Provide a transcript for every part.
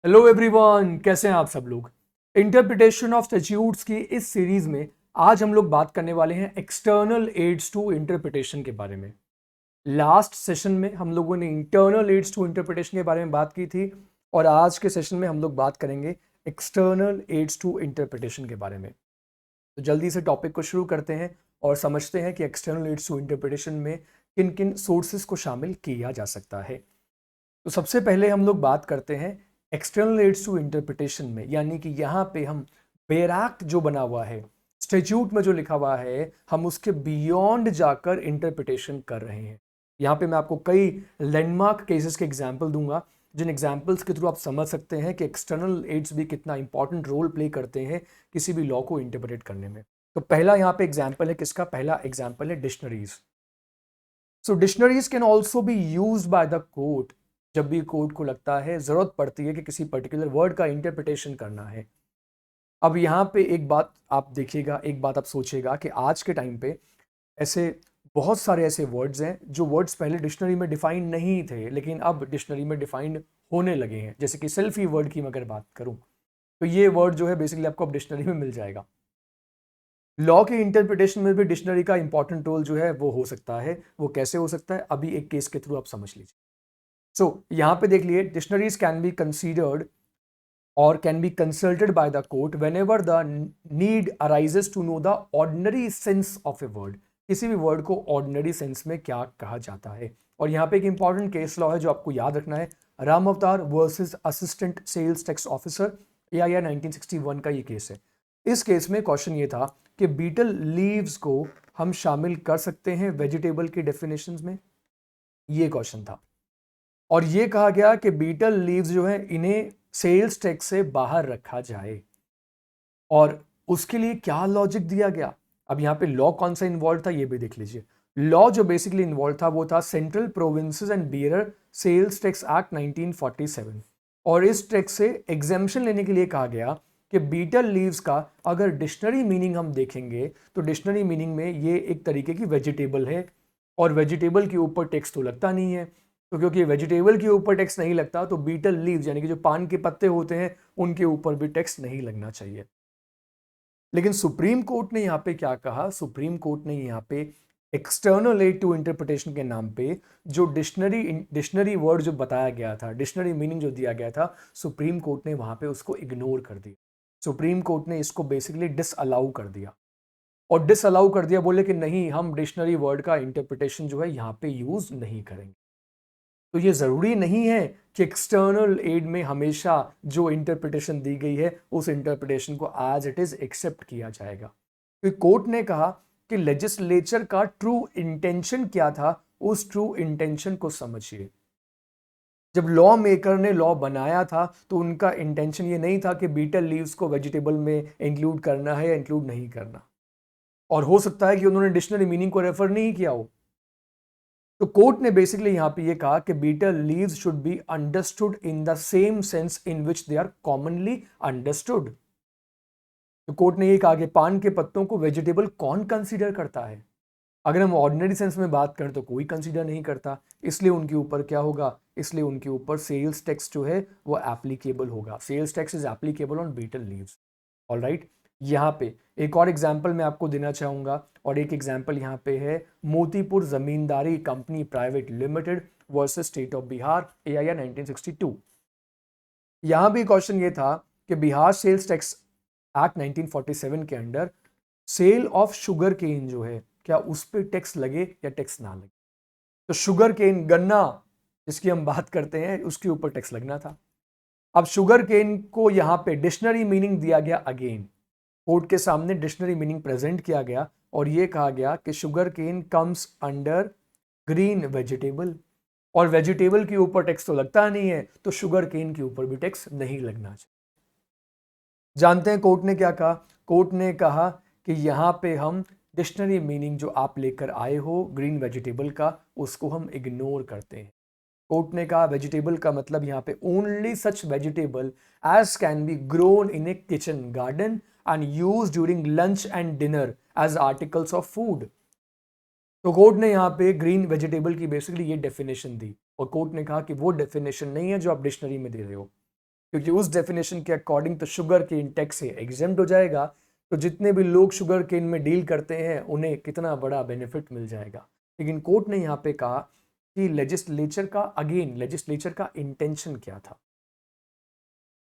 Hello everyone, कैसे हैं आप सब लोग। इंटरप्रिटेशन ऑफ स्टैट्यूट्स की इस सीरीज में आज हम लोग बात करने वाले हैं एक्सटर्नल एड्स टू इंटरप्रिटेशन के बारे में। लास्ट सेशन में हम लोगों ने इंटरनल एड्स टू इंटरप्रिटेशन के बारे में बात की थी और आज के सेशन में हम लोग बात करेंगे एक्सटर्नल एड्स टू इंटरप्रिटेशन के बारे में। तो जल्दी से टॉपिक को शुरू करते हैं और समझते हैं कि एक्सटर्नल एड्स टू इंटरप्रिटेशन में किन किन सोर्सेज को शामिल किया जा सकता है। तो सबसे पहले हम लोग बात करते हैं एक्सटर्नल एड्स टू इंटरप्रिटेशन में, यानी कि यहाँ पे हम बैराक्ट जो बना हुआ है, स्टैट्यूट में जो लिखा हुआ है, हम उसके बियॉन्ड जाकर इंटरप्रिटेशन कर रहे हैं। यहाँ पे मैं आपको कई लैंडमार्क केसेस के एग्जाम्पल दूंगा, जिन एग्जाम्पल्स के थ्रू आप समझ सकते हैं कि एक्सटर्नल एड्स भी कितना इंपॉर्टेंट रोल प्ले करते हैं किसी भी लॉ को इंटरप्रेट करने में। तो पहला यहाँ पे एग्जाम्पल है किसका, पहला एग्जाम्पल है dictionaries. So dictionaries can also be use by the court. जब भी कोर्ट को लगता है, जरूरत पड़ती है कि किसी पर्टिकुलर वर्ड का इंटरप्रिटेशन करना है। अब यहाँ पे एक बात आप देखिएगा, एक बात आप सोचिएगा कि आज के टाइम पे ऐसे बहुत सारे ऐसे वर्ड्स हैं जो वर्ड्स पहले डिक्शनरी में डिफाइन नहीं थे, लेकिन अब डिक्शनरी में डिफाइंड होने लगे हैं। जैसे कि सेल्फी वर्ड की मैं अगर बात करूं, तो ये वर्ड जो है बेसिकली आपको अब डिक्शनरी में मिल जाएगा। लॉ के इंटरप्रिटेशन में भी डिक्शनरी का इंपॉर्टेंट रोल जो है वो हो सकता है। वो कैसे हो सकता है, अभी एक केस के थ्रू आप समझ लीजिए। सो यहाँ पे देख लिए, डिक्शनरीज कैन बी कंसीडर्ड और can be consulted by the court whenever the need arises to know the ordinary sense of a word. किसी भी वर्ड को ऑर्डिनरी सेंस में क्या कहा जाता है। और यहाँ पे एक इंपॉर्टेंट केस लॉ है जो आपको याद रखना है, Ram Avatar versus assistant sales tax officer, या 1961 का ये केस है। इस केस में क्वेश्चन ये था कि बीटल लीव्स को हम शामिल कर सकते हैं वेजिटेबल की डेफिनेशंस में, ये क्वेश्चन था। और ये कहा गया कि बीटल लीव्स जो है इन्हें सेल्स टैक्स से बाहर रखा जाए। और उसके लिए क्या लॉजिक दिया गया, अब यहाँ पे लॉ कौन सा इन्वॉल्व था ये भी देख लीजिए। लॉ जो बेसिकली इन्वॉल्व था वो था central provinces and Berar sales tax act 1947। और इस टैक्स से एग्जेम्पशन लेने के लिए कहा गया कि बीटल लीव्स का अगर डिक्शनरी मीनिंग हम देखेंगे तो डिक्शनरी मीनिंग में ये एक तरीके की वेजिटेबल है, और वेजिटेबल के ऊपर टैक्स तो लगता नहीं है। तो क्योंकि वेजिटेबल के ऊपर टैक्स नहीं लगता, तो बीटल लीव्स यानी कि जो पान के पत्ते होते हैं उनके ऊपर भी टैक्स नहीं लगना चाहिए। लेकिन सुप्रीम कोर्ट ने यहाँ पे क्या कहा, सुप्रीम कोर्ट ने यहाँ पे एक्सटर्नल एड टू इंटरप्रिटेशन के नाम पे जो डिक्शनरी वर्ड जो बताया गया था, डिक्शनरी मीनिंग जो दिया गया था, सुप्रीम कोर्ट ने वहां पे उसको इग्नोर कर दिया। सुप्रीम कोर्ट ने इसको बेसिकली डिसअलाउ कर दिया। और डिसअलाउ कर दिया, बोले कि नहीं, हम डिक्शनरी वर्ड का इंटरप्रिटेशन जो है यहाँ पे यूज नहीं करेंगे। तो ये जरूरी नहीं है कि एक्सटर्नल एड में हमेशा जो इंटरप्रिटेशन दी गई है उस इंटरप्रिटेशन को एज इट इज एक्सेप्ट किया जाएगा। क्योंकि कोर्ट ने कहा कि लेजिस्लेचर का ट्रू इंटेंशन क्या था, उस ट्रू इंटेंशन को समझिए। जब लॉ मेकर ने लॉ बनाया था तो उनका इंटेंशन ये नहीं था कि बीटल लीव्स को वेजिटेबल में इंक्लूड करना है या इंक्लूड नहीं करना। और हो सकता है कि उन्होंने डिक्शनरी मीनिंग को रेफर नहीं किया हो। तो कोर्ट ने बेसिकली यहां पे ये कहा कि betel leaves should be understood in the same sense in which they are commonly understood. तो कोर्ट ने ये कहा कि पान के पत्तों को वेजिटेबल कौन कंसीडर करता है। अगर हम ऑर्डिनरी सेंस में बात करें तो कोई कंसीडर नहीं करता, इसलिए उनके ऊपर क्या होगा, इसलिए उनके ऊपर सेल्स टैक्स जो है वो एप्लीकेबल होगा। Sales tax is applicable on betel leaves. Alright, यहाँ पे एक और एग्जाम्पल मैं आपको देना चाहूंगा, और एक एग्जाम्पल यहाँ पे है Motipur Zamindari company private limited versus state of Bihar, AIR 1962। यहाँ भी क्वेश्चन ये था कि बिहार सेल्स टैक्स एक्ट 1947 के under sale of sugar cane जो है, क्या उस पर टैक्स लगे या टैक्स ना लगे। तो शुगर केन, गन्ना जिसकी हम बात करते हैं, उसके ऊपर टैक्स लगना था। अब शुगर केन को यहाँ पे डिक्शनरी मीनिंग दिया गया, अगेन कोर्ट के सामने डिक्शनरी मीनिंग प्रेजेंट किया गया और यह कहा गया कि sugar cane comes under green vegetable, और वेजिटेबल के ऊपर टैक्स तो लगता नहीं है, तो शुगर केन के ऊपर भी टैक्स नहीं लगना चाहिए। जानते हैं कोर्ट ने क्या कहा, कोर्ट ने कहा कि यहां पे हम डिक्शनरी मीनिंग जो आप लेकर आए हो ग्रीन वेजिटेबल का, उसको हम इग्नोर करते हैं। कोर्ट ने कहा वेजिटेबल का मतलब यहाँ पे only such vegetable as can be grown in a kitchen garden and use during lunch and dinner as articles of food. तो कोर्ट ने यहाँ पे ग्रीन वेजिटेबल की बेसिकली ये डेफिनेशन दी, और कोर्ट ने कहा कि वो डेफिनेशन नहीं है जो आप डिक्शनरी में दे रहे हो। क्योंकि उस डेफिनेशन के अकॉर्डिंग तो शुगर के इन टैक्स से एग्जेम्प्ट हो जाएगा, तो जितने भी लोग शुगर केन में डील करते हैं उन्हें कितना बड़ा बेनिफिट मिल जाएगा। लेकिन कोर्ट ने यहाँ पे कहा कि लेजिस्लेचर का इंटेंशन क्या था।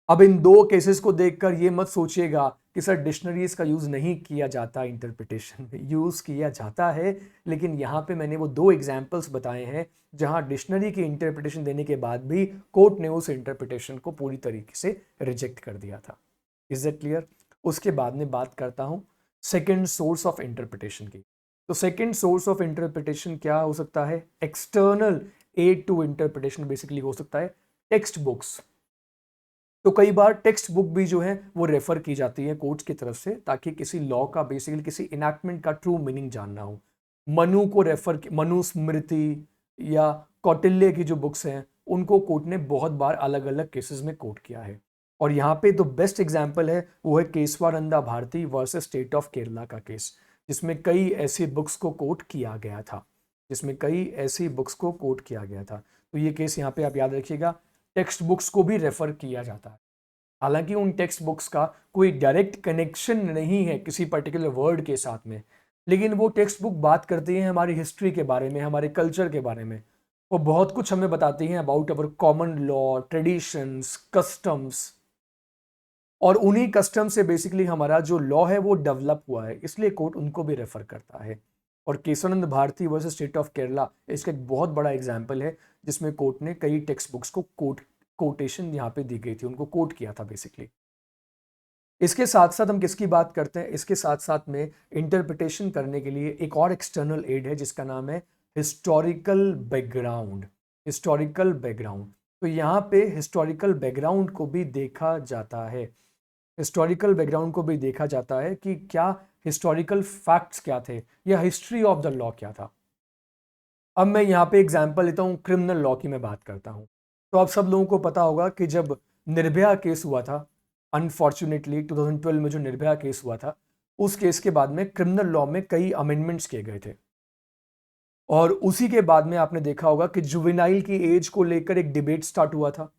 अब इन दो केसेस को देखकर ये मत सोचिएगा कि सर डिक्शनरीज का यूज नहीं किया जाता, इंटरप्रिटेशन में यूज किया जाता है, लेकिन यहाँ पे मैंने वो दो एग्जाम्पल्स बताए हैं जहां डिक्शनरी की इंटरप्रिटेशन देने के बाद भी कोर्ट ने उस इंटरप्रिटेशन को पूरी तरीके से रिजेक्ट कर दिया था। Is that clear? उसके बाद में बात करता हूं सेकेंड सोर्स ऑफ इंटरप्रिटेशन की। तो सेकेंड सोर्स ऑफ इंटरप्रिटेशन क्या हो सकता है? External aid to interpretation basically हो सकता है टेक्स्ट बुक्स। तो कई बार टेक्स्ट बुक भी जो है वो रेफर की जाती है कोर्ट्स की तरफ से, ताकि किसी लॉ का बेसिकली किसी इनैक्टमेंट का ट्रू मीनिंग जानना हो। मनुस्मृति या कौटिल्य की जो बुक्स हैं उनको कोर्ट ने बहुत बार अलग अलग केसेस में कोर्ट किया है। और यहाँ पे तो बेस्ट एग्जाम्पल है वो है Kesavananda Bharati versus state of Kerala का केस, जिसमें कई ऐसी बुक्स को कोर्ट किया गया था तो ये केस यहाँ पे आप याद रखिएगा, टेक्स्ट बुक्स को भी रेफर किया जाता है। हालांकि उन टेक्स्ट बुक्स का कोई डायरेक्ट कनेक्शन नहीं है किसी पर्टिकुलर वर्ड के साथ में, लेकिन वो टेक्स्ट बुक बात करती हैं हमारी हिस्ट्री के बारे में, हमारे कल्चर के बारे में। वो बहुत कुछ हमें बताती हैं about our common law, traditions, customs, और उन्हीं कस्टम से बेसिकली हमारा जो लॉ है वो डेवलप हुआ है, इसलिए कोर्ट उनको भी रेफर करता है। और Kesavananda Bharati versus state of Kerala इसका एक बहुत बड़ा एग्जाम्पल है, जिसमें कोर्ट ने कई टेक्स्ट बुक्स को कोटेशन यहाँ पे दी गई थी, उनको कोट किया था बेसिकली। इसके साथ साथ हम किसकी बात करते हैं? इसके साथ साथ में इंटरप्रिटेशन करने के लिए एक और एक्सटर्नल एड है जिसका नाम है हिस्टोरिकल बैकग्राउंड। तो यहाँ पे हिस्टोरिकल बैकग्राउंड को भी देखा जाता है कि क्या हिस्टोरिकल फैक्ट्स क्या थे या हिस्ट्री ऑफ द लॉ क्या था। अब मैं यहाँ पे एग्जाम्पल लेता हूँ, क्रिमिनल लॉ की मैं बात करता हूँ। तो आप सब लोगों को पता होगा कि जब निर्भया केस हुआ था, अनफॉर्चुनेटली 2012 में जो निर्भया केस हुआ था, उस केस के बाद में क्रिमिनल लॉ में कई अमेंडमेंट्स किए गए थे। और उसी के बाद में आपने देखा होगा कि जुवेनाइल की एज को लेकर एक डिबेट स्टार्ट हुआ था,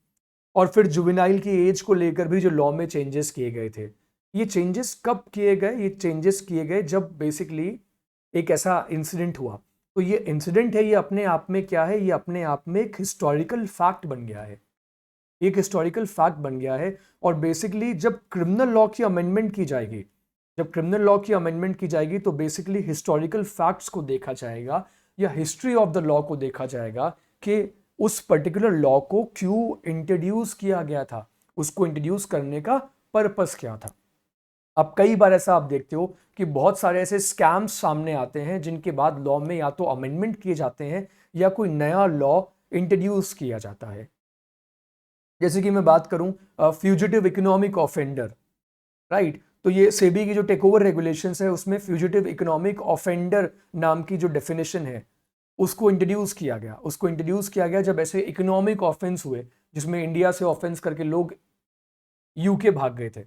और फिर जुवेनाइल की एज को लेकर भी जो लॉ में चेंजेस किए गए थे। ये चेंजेस कब किए गए? ये चेंजेस किए गए जब बेसिकली एक ऐसा इंसिडेंट हुआ। तो ये इंसिडेंट है, ये अपने आप में क्या है? ये अपने आप में एक हिस्टोरिकल फैक्ट बन गया है। और बेसिकली जब क्रिमिनल लॉ की अमेंडमेंट की जाएगी तो बेसिकली हिस्टोरिकल फैक्ट्स को देखा जाएगा या हिस्ट्री ऑफ द लॉ को देखा जाएगा कि उस पर्टिकुलर लॉ को क्यों इंट्रोड्यूस किया गया था, उसको इंट्रोड्यूस करने का पर्पस क्या था। अब कई बार ऐसा आप देखते हो कि बहुत सारे ऐसे स्कैम्स सामने आते हैं जिनके बाद लॉ में या तो अमेंडमेंट किए जाते हैं या कोई नया लॉ इंट्रोड्यूस किया जाता है। जैसे कि मैं बात करूं फ्यूजिटिव इकोनॉमिक ऑफेंडर, राइट? तो ये सेबी की जो टेक ओवर रेगुलेशंस है उसमें फ्यूजिटिव इकोनॉमिक ऑफेंडर नाम की जो डेफिनेशन है उसको इंट्रोड्यूस किया गया जब ऐसे इकोनॉमिक ऑफेंस हुए जिसमें इंडिया से ऑफेंस करके लोग यूके भाग गए थे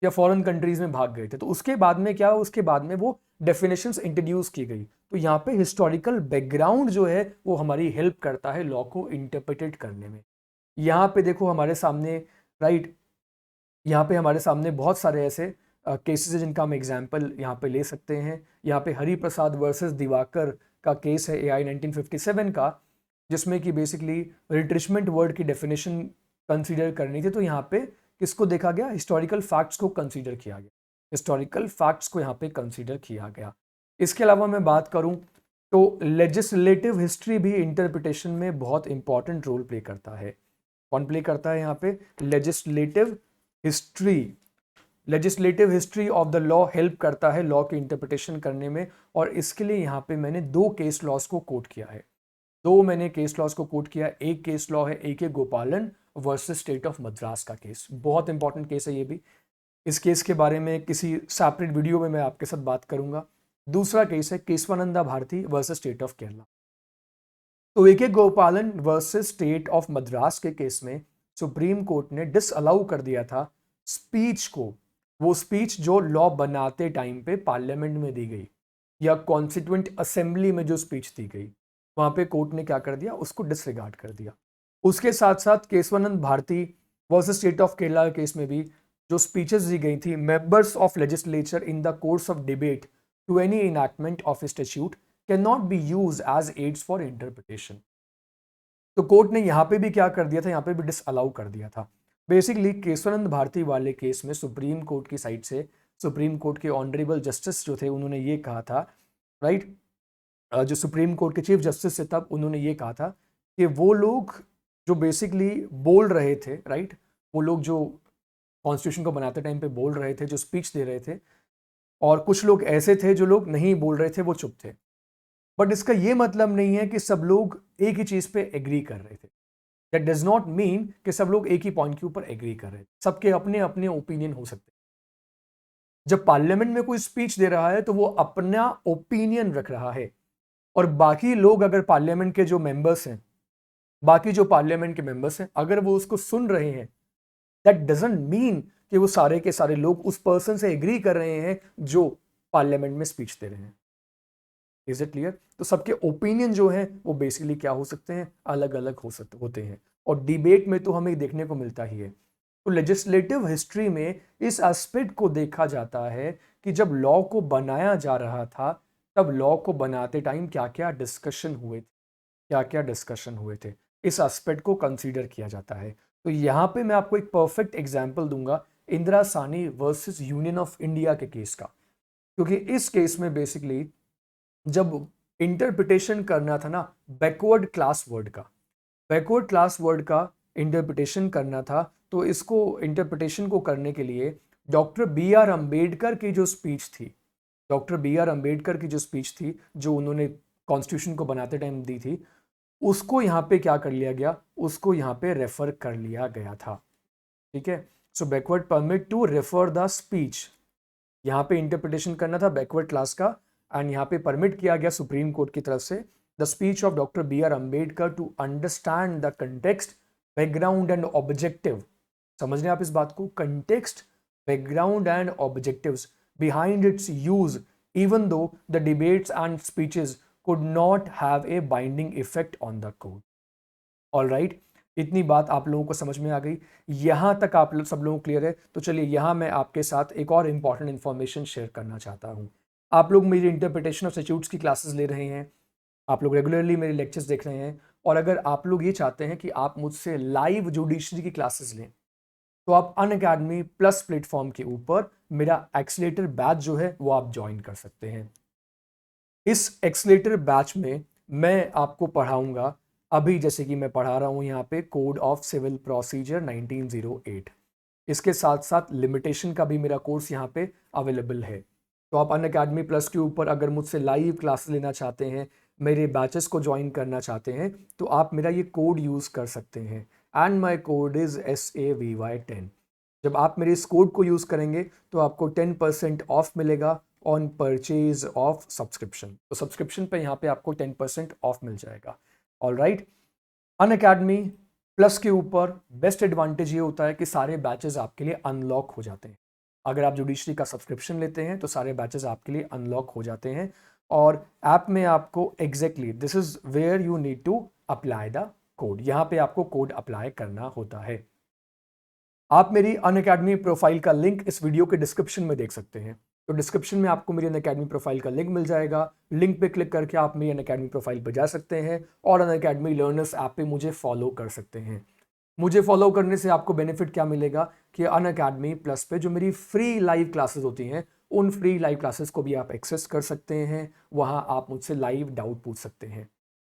या फॉरेन कंट्रीज में भाग गए थे। तो उसके बाद में क्या, उसके बाद में वो डेफिनेशंस इंट्रोड्यूस की गई। तो यहाँ पे हिस्टोरिकल बैकग्राउंड जो है वो हमारी हेल्प करता है लॉ को इंटरप्रेटेट करने में। यहाँ पे देखो हमारे सामने, राइट, यहाँ पे हमारे सामने बहुत सारे ऐसे केसेस हैं जिनका हम एग्जाम्पल यहाँ पे ले सकते हैं। यहाँ पे हरि प्रसाद वर्सेस दिवाकर का केस है AI 1957 का, जिसमें कि बेसिकली रिट्रिचमेंट वर्ड की डेफिनेशन कंसीडर करनी थी। तो यहाँ पे किसको देखा गया? हिस्टोरिकल फैक्ट्स को कंसीडर किया गया। इसके अलावा मैं बात करूं तो लेजिस्लेटिव हिस्ट्री भी इंटरप्रिटेशन में बहुत इंपॉर्टेंट रोल प्ले करता है। कौन प्ले करता है यहाँ पे? Legislative history of the law help करता है लॉ की इंटरप्रिटेशन करने में। और इसके लिए यहाँ पे मैंने दो केस लॉस को कोट किया है। एक केस लॉ है AK गोपालन वर्सेस स्टेट ऑफ मद्रास का केस। बहुत इंपॉर्टेंट केस है ये भी। इस केस के बारे में किसी सेपरेट वीडियो में मैं आपके साथ बात करूंगा। दूसरा केस है Kesavananda Bharati versus state of Kerala. तो AK गोपालन वर्सेस स्टेट ऑफ मद्रास के केस में सुप्रीम कोर्ट ने डिसअलाउ कर दिया था स्पीच को, वो स्पीच जो लॉ बनाते टाइम पे पार्लियामेंट में दी गई या कॉन्स्टिट्यूएंट असेंबली में जो स्पीच दी गई, वहां पे कोर्ट ने क्या कर दिया? उसको डिसरिगार्ड कर दिया। उसके साथ साथ Kesavananda Bharati versus state of Kerala के केस में भी जो स्पीचेस दी गई थी, members of legislature in the course of debate to any enactment of statute can not be use as aids for interpretation. तो कोर्ट ने यहाँ पे भी क्या कर दिया था, यहाँ पे भी डिसअलाउ कर दिया था। बेसिकली केशवानंद भारती वाले केस में सुप्रीम कोर्ट की साइड से, सुप्रीम कोर्ट के ऑनरेबल जस्टिस जो थे उन्होंने ये कहा था, राइट, जो सुप्रीम कोर्ट के चीफ जस्टिस थे तब, उन्होंने ये कहा था कि वो लोग जो बेसिकली बोल रहे थे, राइट, वो लोग जो कॉन्स्टिट्यूशन को बनाते टाइम पे बोल रहे थे, जो स्पीच दे रहे थे, और कुछ लोग ऐसे थे जो लोग नहीं बोल रहे थे, वो चुप थे। बट इसका ये मतलब नहीं है कि सब लोग एक ही चीज पे एग्री कर रहे थे। दैट डज नॉट मीन कि सब लोग एक ही पॉइंट के ऊपर एग्री कर रहे थे। सबके अपने अपने ओपिनियन हो सकते हैं। जब पार्लियामेंट में कोई स्पीच दे रहा है तो वो अपना ओपिनियन रख रहा है, और बाकी लोग अगर पार्लियामेंट के जो मेंबर्स हैं, बाकी जो पार्लियामेंट के मेंबर्स हैं, अगर वो उसको सुन रहे हैं, दैट डजंट मीन कि वो सारे के सारे लोग उस पर्सन से एग्री कर रहे हैं जो पार्लियामेंट में स्पीच दे रहे हैं। Is it clear? तो सबके ओपिनियन जो है वो बेसिकली क्या हो सकते हैं, अलग अलग होते हैं, और डिबेट में तो हमें देखने को मिलता ही है। तो लेजिस्लेटिव हिस्ट्री में इस एस्पेक्ट को देखा जाता है कि जब लॉ को बनाया जा रहा था तब लॉ को बनाते टाइम क्या क्या डिस्कशन हुए थे, क्या क्या डिस्कशन हुए थे, इस एस्पेक्ट को कंसीडर किया जाता है। तो यहाँ पे मैं आपको एक परफेक्ट एग्जाम्पल दूंगा Indira Sahni versus union of India के केस का, क्योंकि इस केस में बेसिकली जब इंटरप्रिटेशन करना था ना बैकवर्ड क्लास वर्ड का, बैकवर्ड क्लास वर्ड का इंटरप्रिटेशन करना था, तो इसको इंटरप्रिटेशन को करने के लिए डॉक्टर बी आर अम्बेडकर की जो स्पीच थी, डॉक्टर बी आर अम्बेडकर की जो स्पीच थी जो उन्होंने कॉन्स्टिट्यूशन को बनाते टाइम दी थी, उसको यहाँ पे क्या कर लिया गया, उसको यहाँ पे रेफर कर लिया गया था। ठीक है, so backward permit to refer the speech, यहाँ पे इंटरप्रिटेशन करना था बैकवर्ड क्लास का, एंड यहाँ पे परमिट किया गया सुप्रीम कोर्ट की तरफ से the speech of doctor B R Ambedkar to understand the context, background and objective. समझ रहे हैं आप इस बात को, context, background and objectives behind its use, even though the debates and speeches could not have a binding effect on the code. All right, इतनी बात आप लोगों को समझ में आ गई, यहां तक आप लोग सब लोगों को क्लियर है? तो चलिए यहां मैं आपके साथ एक और इंपॉर्टेंट इंफॉर्मेशन शेयर करना चाहता हूं। आप लोग मेरी इंटरप्रिटेशन ऑफ स्टैट्यूट्स की क्लासेस ले रहे हैं, आप लोग रेगुलरली मेरे लेक्चर्स देख रहे हैं, और अगर आप लोग ये चाहते हैं कि आप मुझसे लाइव जुडिशरी की क्लासेस लें, तो आप अनअकैडमी प्लस प्लेटफॉर्म के ऊपर मेरा एक्सीलेटर बैच जो है वो आप ज्वाइन कर सकते हैं। इस एक्सीलेटर बैच में मैं आपको पढ़ाऊंगा, अभी जैसे कि मैं पढ़ा रहा हूं यहाँ पे कोड ऑफ सिविल प्रोसीजर 1908, इसके साथ साथ लिमिटेशन का भी मेरा कोर्स यहाँ पे अवेलेबल है। तो आप अनअकैडमी प्लस के ऊपर अगर मुझसे लाइव क्लास लेना चाहते हैं, मेरे बैचेस को ज्वाइन करना चाहते हैं, तो आप मेरा ये कोड यूज़ कर सकते हैं, and my code is SAVY10। जब आप मेरे इस कोड को यूज़ करेंगे तो आपको 10% ऑफ मिलेगा ऑन परचेज ऑफ सब्सक्रिप्शन। तो सब्सक्रिप्शन पे यहाँ पे आपको 10% ऑफ मिल जाएगा। ऑल राइट, अनअकैडमी प्लस के ऊपर बेस्ट एडवांटेज ये होता है कि सारे बैचेस आपके लिए अनलॉक हो जाते हैं। अगर आप जुडिशरी का सब्सक्रिप्शन लेते हैं तो सारे बैचेस आपके लिए अनलॉक हो जाते हैं, और ऐप में आपको exactly this is where you need to apply the code, यहाँ पे आपको कोड अप्लाई करना होता है। आप मेरी अनअकैडमी प्रोफाइल का लिंक इस वीडियो के डिस्क्रिप्शन में देख सकते हैं। तो डिस्क्रिप्शन में आपको मेरी अनअकैडमी प्रोफाइल का लिंक मिल जाएगा, लिंक पे क्लिक करके आप मेरी अनअकैडमी प्रोफाइल पर जा सकते हैं और अनअकैडमी लर्नर्स ऐप पे मुझे फॉलो कर सकते हैं। मुझे फॉलो करने से आपको बेनिफिट क्या मिलेगा कि अनअकैडमी प्लस पे जो मेरी फ्री लाइव क्लासेस होती हैं, उन फ्री लाइव क्लासेस को भी आप एक्सेस कर सकते हैं, वहाँ आप मुझसे लाइव डाउट पूछ सकते हैं।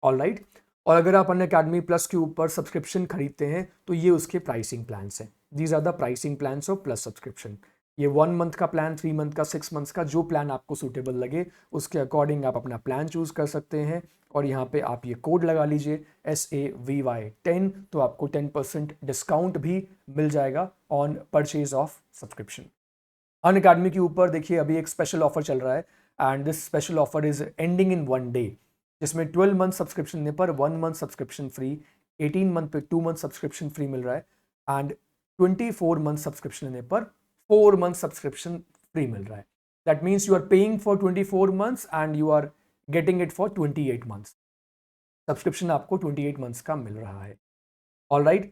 ऑल राइट, और अगर आप अनअकैडमी प्लस के ऊपर सब्सक्रिप्शन खरीदते हैं तो ये उसके प्राइसिंग प्लान्स हैं। These are the pricing plans of plus subscription. ये 1 मंथ का प्लान, 3 मंथ का, 6 मंथ्स का, जो प्लान आपको सूटेबल लगे उसके अकॉर्डिंग आप अपना प्लान चूज कर सकते हैं, और यहाँ पे आप ये कोड लगा लीजिए SAVY10, तो आपको 10% डिस्काउंट भी मिल जाएगा on purchase of subscription. Unacademy के ऊपर देखिए अभी एक स्पेशल ऑफर चल रहा है, and this special offer is ending in 1 day, जिसमें 12 मंथ सब्सक्रिप्शन लेने पर 1 मंथ सब्सक्रिप्शन फ्री, 18 मंथ पे 2 मंथ सब्सक्रिप्शन फ्री मिल रहा है, एंड 24 मंथ सब्सक्रिप्शन लेने पर 4 मंथ सब्सक्रिप्शन फ्री मिल रहा है। That means you are paying for 24 months and you are getting it for 28 months. Subscription आपको 28 मंथ्स का मिल रहा है। ऑल राइट,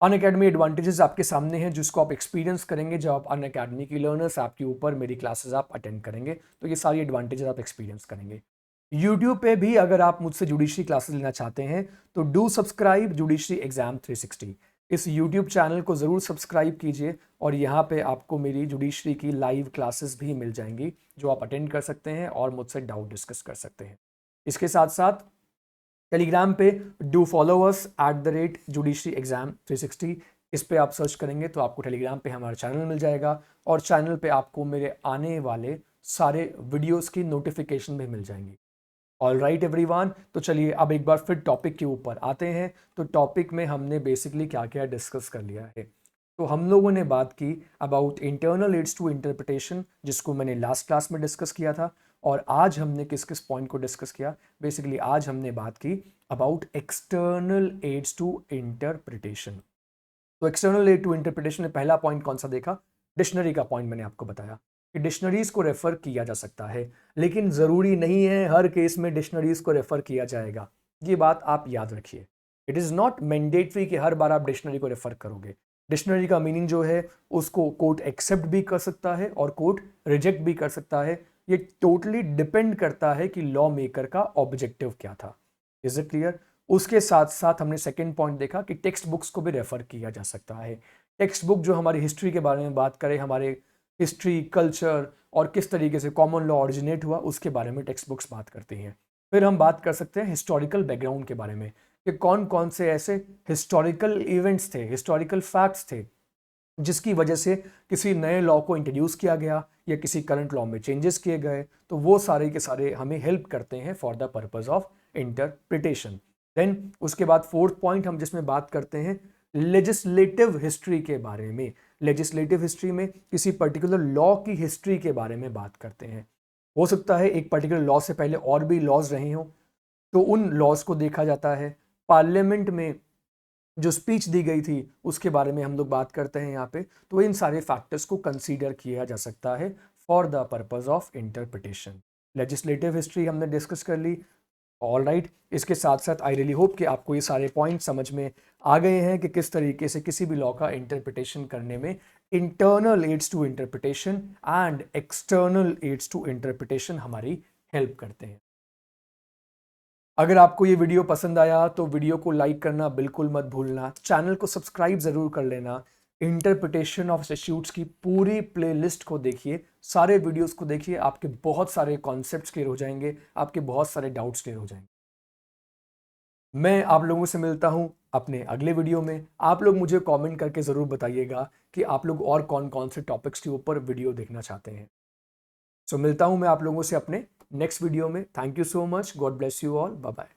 अनअकैडमी एडवांटेजेस आपके सामने हैं जिसको आप एक्सपीरियंस करेंगे जब आप अनअकैडमी की लर्नर्स आपके ऊपर मेरी क्लासेस आप अटेंड करेंगे, तो ये सारी एडवांटेजेस आप एक्सपीरियंस करेंगे। यूट्यूब पे भी अगर आप मुझसे जुडिशरी क्लासेस लेना चाहते हैं तो डू सब्सक्राइब जुडिशरी एग्जाम 360। इस यूट्यूब चैनल को ज़रूर सब्सक्राइब कीजिए और यहाँ पे आपको मेरी जुडिशरी की लाइव क्लासेस भी मिल जाएंगी जो आप अटेंड कर सकते हैं और मुझसे डाउट डिस्कस कर सकते हैं। इसके साथ साथ टेलीग्राम पे do follow us @judiciary exam 360। इस पे आप सर्च करेंगे तो आपको टेलीग्राम पे हमारा चैनल मिल जाएगा और चैनल पे आपको मेरे आने वाले सारे वीडियोस की नोटिफिकेशन भी मिल जाएंगी। ऑल राइट एवरीवन, तो चलिए अब एक बार फिर टॉपिक के ऊपर आते हैं। तो टॉपिक में हमने बेसिकली क्या क्या डिस्कस कर लिया है। तो हम लोगों ने बात की about internal aids to interpretation, जिसको मैंने लास्ट क्लास में डिस्कस किया था। और आज हमने किस किस पॉइंट को डिस्कस किया, बेसिकली आज हमने बात की about external aids to interpretation. तो एक्सटर्नल एड टू इंटरप्रिटेशन में पहला पॉइंट कौन सा देखा, डिक्शनरी का पॉइंट मैंने आपको बताया कि डिक्शनरीज को रेफर किया जा सकता है, लेकिन ज़रूरी नहीं है हर केस में डिक्शनरीज को रेफर किया जाएगा। ये बात आप याद रखिए, इट इज़ नॉट मैंडेटरी कि हर बार आप डिक्शनरी को रेफर करोगे। डिक्शनरी का मीनिंग जो है उसको कोर्ट एक्सेप्ट भी कर सकता है और कोर्ट रिजेक्ट भी कर सकता है। ये टोटली डिपेंड करता है कि लॉ मेकर का ऑब्जेक्टिव क्या था। Is it clear? उसके साथ साथ हमने सेकेंड पॉइंट देखा कि टेक्स्ट बुक्स को भी रेफर किया जा सकता है। टेक्स्ट बुक जो हमारी हिस्ट्री के बारे में बात करे, हमारे हिस्ट्री कल्चर और किस तरीके से कॉमन लॉ ऑरिजिनेट हुआ उसके बारे में टेक्स्ट बुक्स बात करती हैं। फिर हम बात कर सकते हैं हिस्टोरिकल बैकग्राउंड के बारे में कि कौन कौन से ऐसे हिस्टोरिकल इवेंट्स थे, हिस्टोरिकल फैक्ट्स थे जिसकी वजह से किसी नए लॉ को इंट्रोड्यूस किया गया या किसी करंट लॉ में चेंजेस किए गए। तो वो सारे के सारे हमें हेल्प करते हैं for the purpose of interpretation. Then उसके बाद फोर्थ पॉइंट हम जिसमें बात करते हैं लेजिस्लेटिव हिस्ट्री के बारे में। लेजिस्लेटिव हिस्ट्री में किसी पर्टिकुलर लॉ की हिस्ट्री के बारे में बात करते हैं। हो सकता है एक पर्टिकुलर लॉ से पहले और भी लॉज रहे हों, तो उन लॉज को देखा जाता है। पार्लियामेंट में जो स्पीच दी गई थी उसके बारे में हम लोग बात करते हैं यहाँ पे। तो इन सारे फैक्टर्स को कंसीडर किया जा सकता है for the purpose of interpretation. Legislative history हमने डिस्कस कर ली। ऑल राइट, इसके साथ साथ आई रियली होप कि आपको ये सारे पॉइंट समझ में आ गए हैं कि किस तरीके से किसी भी लॉ का इंटरप्रिटेशन करने में internal aids to interpretation and external aids to interpretation हमारी हेल्प करते हैं। अगर आपको ये वीडियो पसंद आया तो वीडियो को लाइक करना बिल्कुल मत भूलना, चैनल को सब्सक्राइब ज़रूर कर लेना। इंटरप्रिटेशन ऑफ स्टैट्यूट्स की पूरी प्लेलिस्ट को देखिए, सारे वीडियोस को देखिए, आपके बहुत सारे कॉन्सेप्ट्स क्लियर हो जाएंगे, आपके बहुत सारे डाउट्स क्लियर हो जाएंगे। मैं आप लोगों से मिलता हूं अपने अगले वीडियो में। आप लोग मुझे कमेंट करके ज़रूर बताइएगा कि आप लोग और कौन कौन से टॉपिक्स के ऊपर वीडियो देखना चाहते हैं। सो मिलता हूं मैं आप लोगों से अपने नेक्स्ट वीडियो में। Thank you so much, God bless you all, bye bye.